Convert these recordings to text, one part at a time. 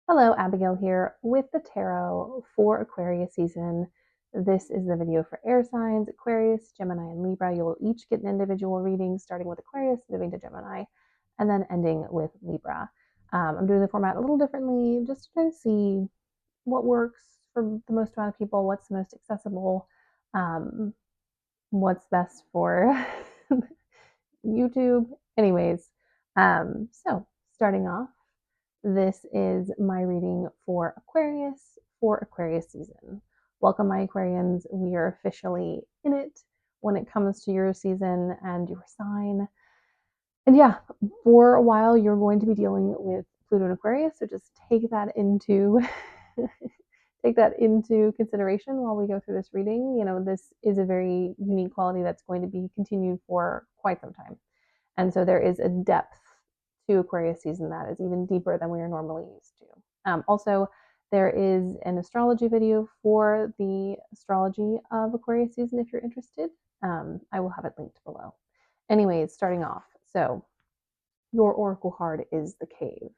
Hello, Abigail here with the tarot for Aquarius season. This is the video for air signs, Aquarius, Gemini, and Libra. You'll each get an individual reading, starting with Aquarius, moving to Gemini, and then ending with Libra. I'm doing the format a little differently just to kind of see what works for the most amount of people, what's the most accessible, um, what's best for YouTube. Anyways, so starting off, this is my reading for Aquarius season. Welcome, my Aquarians. We are officially in it when it comes to your season and your sign. And yeah, for a while, you're going to be dealing with Pluto and Aquarius. So just take that into take that into consideration while we go through this reading. This is a very unique quality that's going to be continued for quite some time. And so there is a depth to Aquarius season that is even deeper than we are normally used to. Also, there is an astrology video for the astrology of Aquarius season if you're interested. I will have it linked below. Anyways, starting off. So, your oracle card is the cave.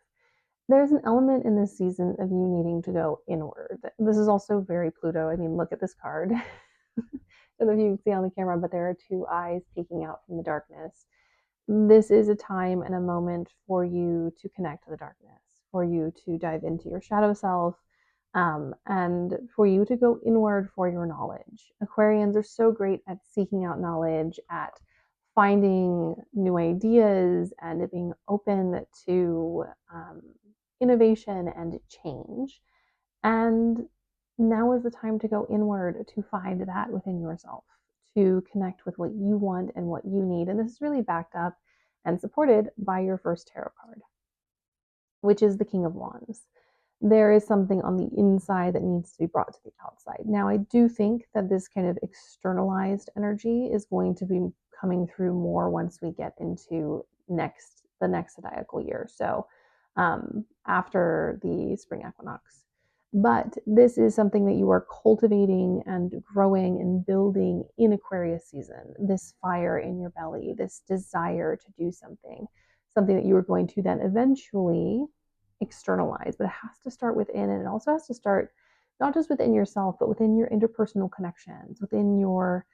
There's an element in this season of you needing to go inward. This is also very Pluto. I mean, look at this card. I don't know if you can see on the camera, but there are two eyes peeking out from the darkness. This is a time and a moment for you to connect to the darkness, for you to dive into your shadow self, and for you to go inward for your knowledge. Aquarians are so great at seeking out knowledge, at finding new ideas, and being open to innovation and change. And now is the time to go inward to find that within yourself, to connect with what you want and what you need. And this is really backed up and supported by your first tarot card, which is the King of Wands. There is something on the inside that needs to be brought to the outside. Now, I do think that this kind of externalized energy is going to be coming through more once we get into the next zodiacal year. So after the spring equinox. But this is something that you are cultivating and growing and building in Aquarius season. This fire in your belly, this desire to do something that you are going to then eventually externalize. But it has to start within, and it also has to start not just within yourself, but within your interpersonal connections, within your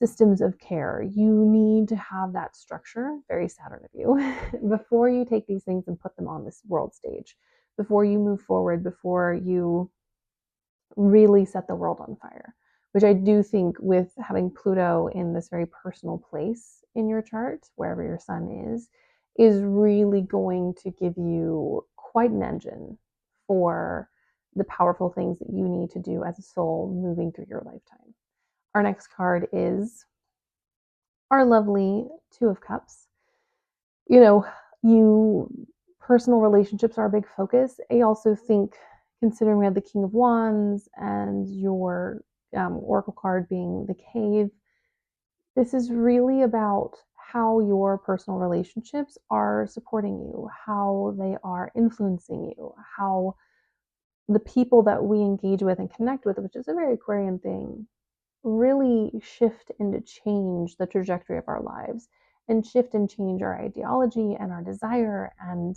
systems of care. You need to have that structure, very Saturn of you, before you take these things and put them on this world stage, before you move forward, before you really set the world on fire. Which I do think, with having Pluto in this very personal place in your chart, wherever your sun is really going to give you quite an engine for the powerful things that you need to do as a soul moving through your lifetime. Our next card is our lovely Two of Cups. You personal relationships are a big focus. I also think, considering we have the King of Wands and your oracle card being the Cave, this is really about how your personal relationships are supporting you, how they are influencing you, how the people that we engage with and connect with, which is a very Aquarian thing, really shift and change the trajectory of our lives, and shift and change our ideology and our desire and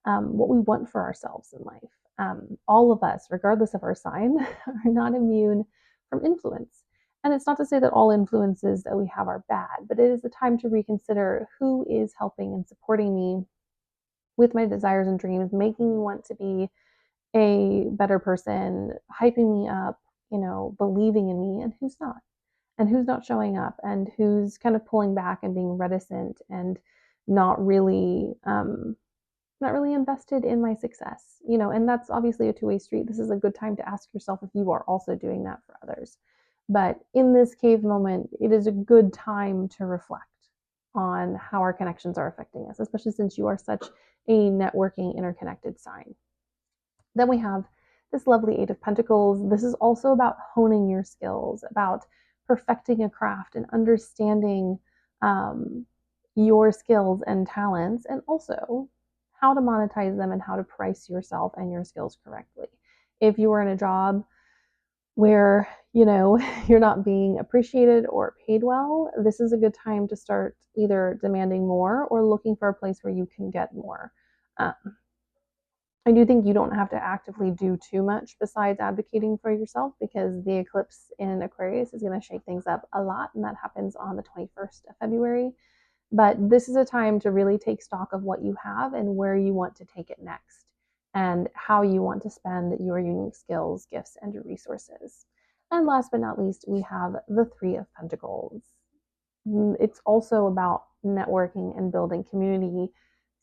what we want for ourselves in life. All of us, regardless of our sign, are not immune from influence. And it's not to say that all influences that we have are bad, but it is the time to reconsider who is helping and supporting me with my desires and dreams, making me want to be a better person, hyping me up, believing in me, and who's not showing up, and who's kind of pulling back and being reticent and not really invested in my success. And that's obviously a two-way street. This is a good time to ask yourself if you are also doing that for others. But in this cave moment, it is a good time to reflect on how our connections are affecting us, especially since you are such a networking, interconnected sign. Then we have this lovely Eight of Pentacles. This is also about honing your skills, about perfecting a craft and understanding your skills and talents, and also how to monetize them and how to price yourself and your skills correctly. If you are in a job where you're not being appreciated or paid well, this is a good time to start either demanding more or looking for a place where you can get more. I do think you don't have to actively do too much besides advocating for yourself, because the eclipse in Aquarius is going to shake things up a lot, and that happens on the 21st of February. But this is a time to really take stock of what you have and where you want to take it next, and how you want to spend your unique skills, gifts, and resources. And last but not least, we have the Three of Pentacles. It's also about networking and building community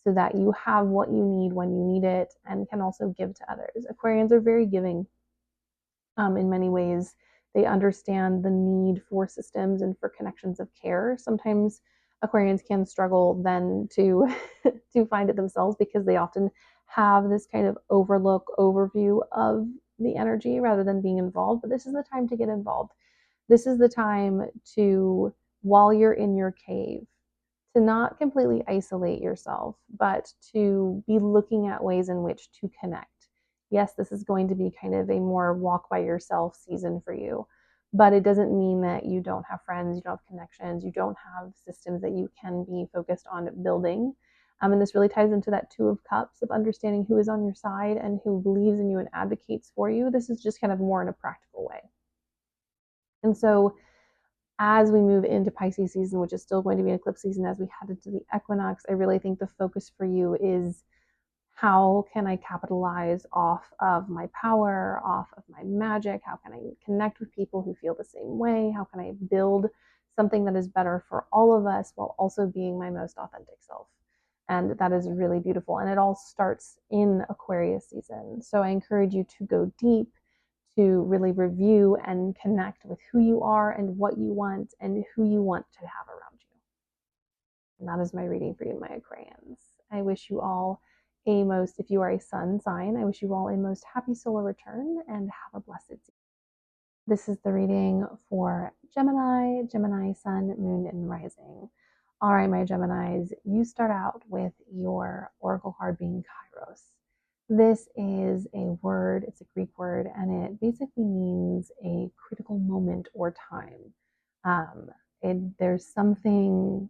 so that you have what you need when you need it and can also give to others. Aquarians are very giving in many ways. They understand the need for systems and for connections of care. Sometimes Aquarians can struggle then to to find it themselves, because they often have this kind of overview of the energy rather than being involved. But this is the time to get involved. This is the time to, while you're in your cave, to not completely isolate yourself, but to be looking at ways in which to connect. Yes, this is going to be kind of a more walk by yourself season for you, but it doesn't mean that you don't have friends, you don't have connections, you don't have systems that you can be focused on building. And this really ties into that Two of Cups of understanding who is on your side and who believes in you and advocates for you. This is just kind of more in a practical way. And so as we move into Pisces season, which is still going to be an eclipse season as we head into the equinox, I really think the focus for you is, how can I capitalize off of my power, off of my magic? How can I connect with people who feel the same way? How can I build something that is better for all of us while also being my most authentic self? And that is really beautiful. And it all starts in Aquarius season. So I encourage you to go deep, to really review and connect with who you are and what you want and who you want to have around you. And that is my reading for you, my Aquarians. I wish you all a most, if you are a sun sign, I wish you all a most happy solar return and have a blessed season. This is the reading for Gemini, Gemini, sun, moon, and rising. All right, my Geminis, you start out with your oracle card being Kairos. This is a word, it's a Greek word, and it basically means a critical moment or time. There's something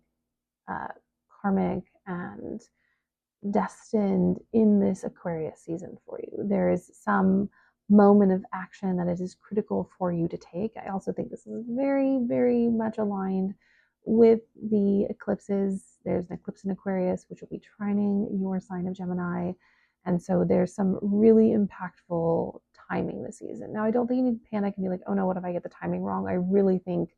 karmic and destined in this Aquarius season for you. There is some moment of action that it is critical for you to take. I also think this is very, very much aligned with the eclipses. There's an eclipse in Aquarius, which will be trining your sign of Gemini. And so there's some really impactful timing this season. Now, I don't think you need to panic and be like, oh no, what if I get the timing wrong? I really think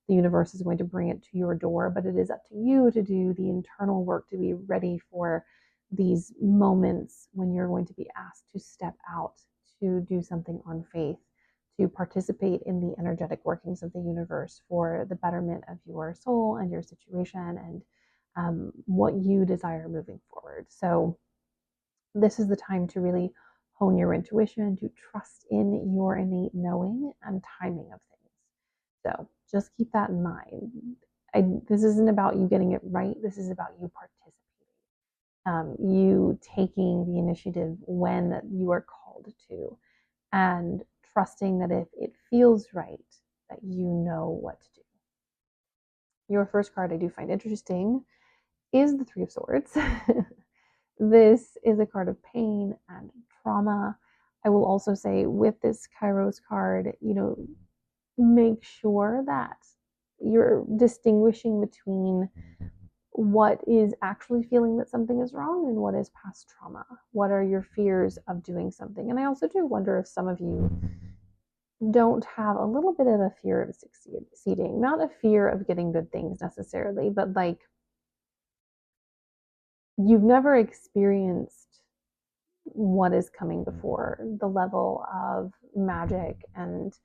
the universe is going to bring it to your door, but it is up to you to do the internal work to be ready for these moments when you're going to be asked to step out, to do something on faith, to participate in the energetic workings of the universe for the betterment of your soul and your situation and what you desire moving forward. So this is the time to really hone your intuition, to trust in your innate knowing and timing of things. So just keep that in mind. This isn't about you getting it right. This is about you participating, you taking the initiative when you are called to, and trusting that if it feels right, that you know what to do. Your first card I do find interesting is the Three of Swords. This is a card of pain and trauma. I will also say with this Kairos card, make sure that you're distinguishing between what is actually feeling that something is wrong and what is past trauma. What are your fears of doing something? And I also do wonder if some of you don't have a little bit of a fear of succeeding, not a fear of getting good things necessarily, but like you've never experienced what is coming before, the level of magic and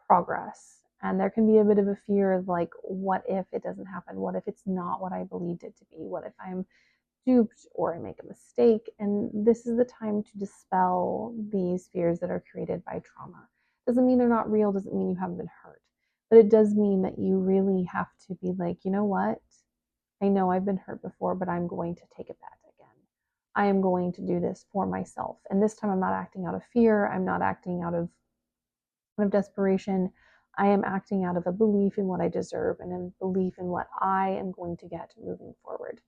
progress. And there can be a bit of a fear of like, what if it doesn't happen? What if it's not what I believed it to be? What if I'm duped or I make a mistake? And this is the time to dispel these fears that are created by trauma. Doesn't mean they're not real, doesn't mean you haven't been hurt, but it does mean that you really have to be like, you know what? I know I've been hurt before, but I'm going to take it back again. I am going to do this for myself. And this time I'm not acting out of fear. I'm not acting out of desperation. I am acting out of a belief in what I deserve and a belief in what I am going to get moving forward.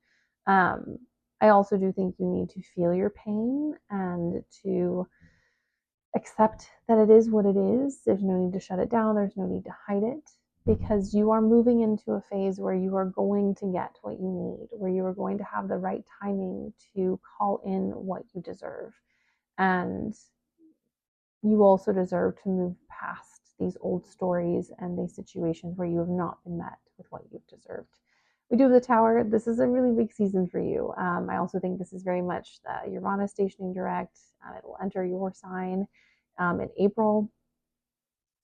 I also do think you need to feel your pain and to accept that it is what it is. There's no need to shut it down, there's no need to hide it, because you are moving into a phase where you are going to get what you need, where you are going to have the right timing to call in what you deserve. And you also deserve to move past these old stories and these situations where you have not been met with what you've deserved. We do have the Tower. This is a really big season for you. I also think this is very much the Uranus stationing direct. It will enter your sign in April.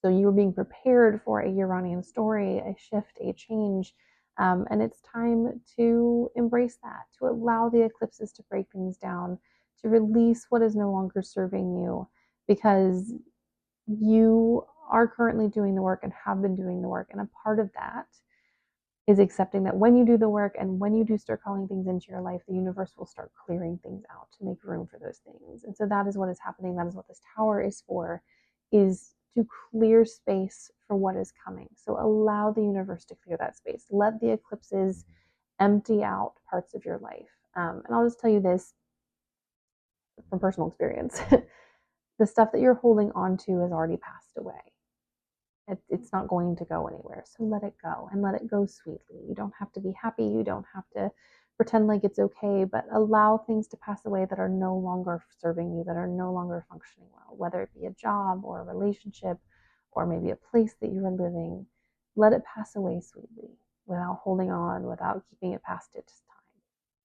So you are being prepared for a Uranian story, a shift, a change. And it's time to embrace that, to allow the eclipses to break things down, to release what is no longer serving you, because you are currently doing the work and have been doing the work. And a part of that is accepting that when you do the work and when you do start calling things into your life, the universe will start clearing things out to make room for those things. And so that is what is happening. That is what this Tower is for, is to clear space for what is coming. So allow the universe to clear that space. Let the eclipses empty out parts of your life. And I'll just tell you this from personal experience. The stuff that you're holding on to has already passed away. It's not going to go anywhere. So let it go, and let it go sweetly. You don't have to be happy. You don't have to pretend like it's okay, but allow things to pass away that are no longer serving you, that are no longer functioning well, whether it be a job or a relationship or maybe a place that you are living. Let it pass away sweetly without holding on, without keeping it past its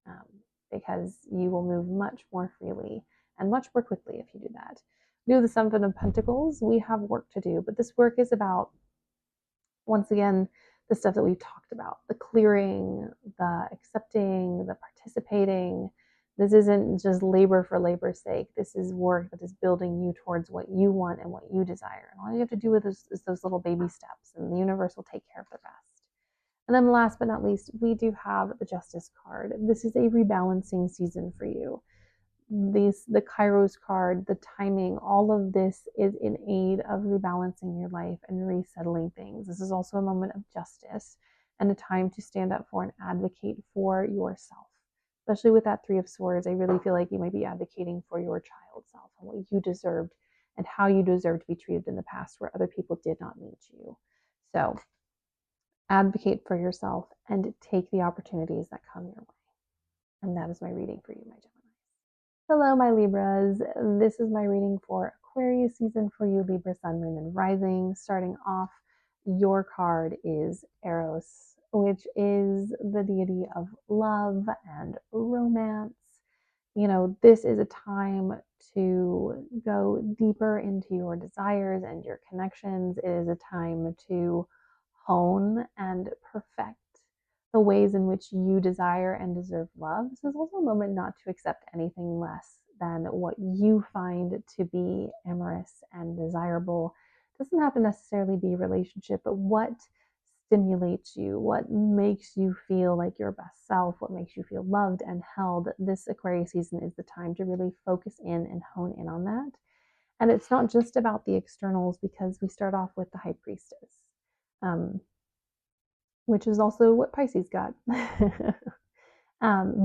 time, because you will move much more freely and much more quickly if you do that. Do the Seven of Pentacles. We have work to do, but this work is about, once again, the stuff that we've talked about, the clearing, the accepting, the participating. This isn't just labor for labor's sake. This is work that is building you towards what you want and what you desire. And all you have to do with is those little baby steps, and the universe will take care of the rest. And then last but not least, we do have the Justice card. This is a rebalancing season for you. The Kairos card, the timing, all of this is in aid of rebalancing your life and resettling things. This is also a moment of justice and a time to stand up for and advocate for yourself. Especially with that Three of Swords, I really feel like you might be advocating for your child self and what you deserved and how you deserve to be treated in the past where other people did not meet you. So advocate for yourself and take the opportunities that come your way. And that is my reading for you, my Gemini. Hello, my Libras. This is my reading for Aquarius season for you, Libra, Sun, Moon, and Rising. Starting off, your card is Eros, which is the deity of love and romance. You know, this is a time to go deeper into your desires and your connections. It is a time to hone and perfect the ways in which you desire and deserve love. This is also a moment not to accept anything less than what you find to be amorous and desirable. It doesn't have to necessarily be a relationship, but what stimulates you, what makes you feel like your best self, what makes you feel loved and held. This Aquarius season is the time to really focus in and hone in on that. And it's not just about the externals, because we start off with the High Priestess. Which is also what Pisces got.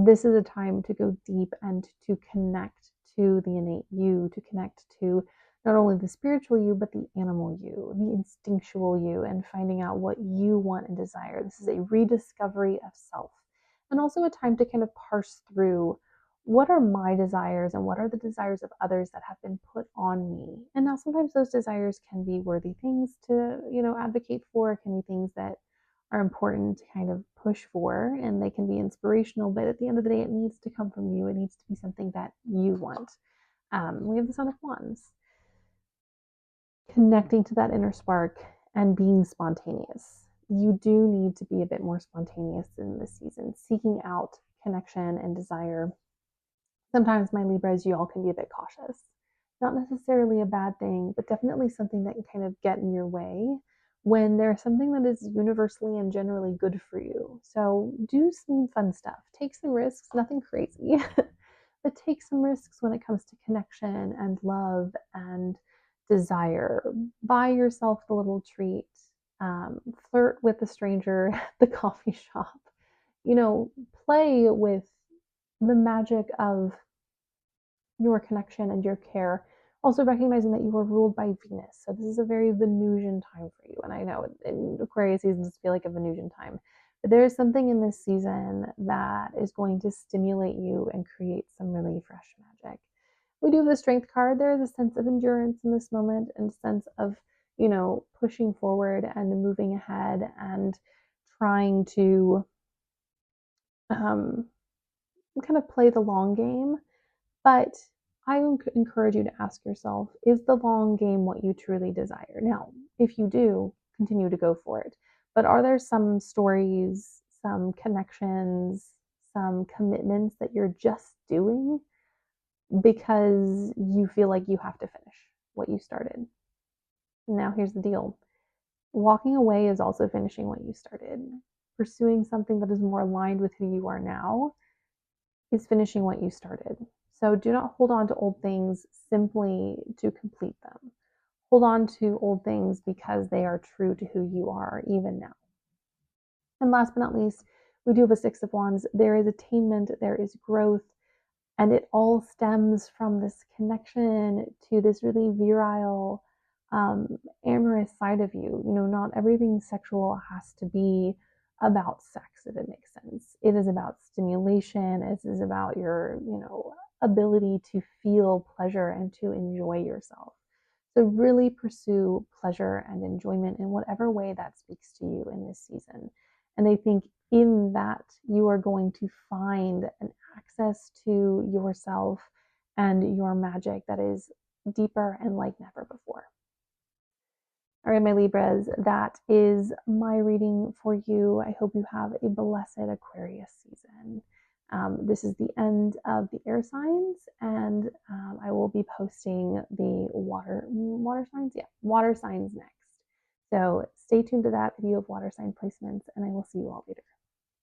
This is a time to go deep and to connect to the innate you, to connect to not only the spiritual you, but the animal you, the instinctual you, and finding out what you want and desire. This is a rediscovery of self, and also a time to kind of parse through, what are my desires and what are the desires of others that have been put on me. And now sometimes those desires can be worthy things to, advocate for, can be things that are important to kind of push for, and they can be inspirational, but at the end of the day, it needs to come from you. It needs to be something that you want. We have the Son of Wands. Connecting to that inner spark and being spontaneous. You do need to be a bit more spontaneous in this season, seeking out connection and desire. Sometimes, my Libras, you all can be a bit cautious. Not necessarily a bad thing, but definitely something that can kind of get in your way when there's something that is universally and generally good for you. So do some fun stuff. Take some risks, nothing crazy, but take some risks when it comes to connection and love and desire. Buy yourself the little treat. Flirt with the stranger at the coffee shop. Play with the magic of your connection and your care. Also recognizing that you are ruled by Venus. So this is a very Venusian time for you. And I know in Aquarius seasons feel like a Venusian time. But there is something in this season that is going to stimulate you and create some really fresh magic. We do have the strength card. There is a sense of endurance in this moment and a sense of, pushing forward and moving ahead and trying to um, kind of play the long game. But I encourage you to ask yourself, is the long game what you truly desire? Now, if you do, continue to go for it. But are there some stories, some connections, some commitments that you're just doing because you feel like you have to finish what you started? Now, here's the deal. Walking away is also finishing what you started. Pursuing something that is more aligned with who you are now is finishing what you started. So do not hold on to old things simply to complete them. Hold on to old things because they are true to who you are even now. And last but not least, we do have a Six of Wands. There is attainment, there is growth, and it all stems from this connection to this really virile, amorous side of you. Not everything sexual has to be about sex, if it makes sense. It is about stimulation. It is about your, ability to feel pleasure and to enjoy yourself. So really pursue pleasure and enjoyment in whatever way that speaks to you in this season. And I think in that you are going to find an access to yourself and your magic that is deeper and like never before. All right, my Libras, that is my reading for you. I hope you have a blessed Aquarius season. This is the end of the air signs, and I will be posting the water signs next. So stay tuned to that if you have water sign placements, and I will see you all later.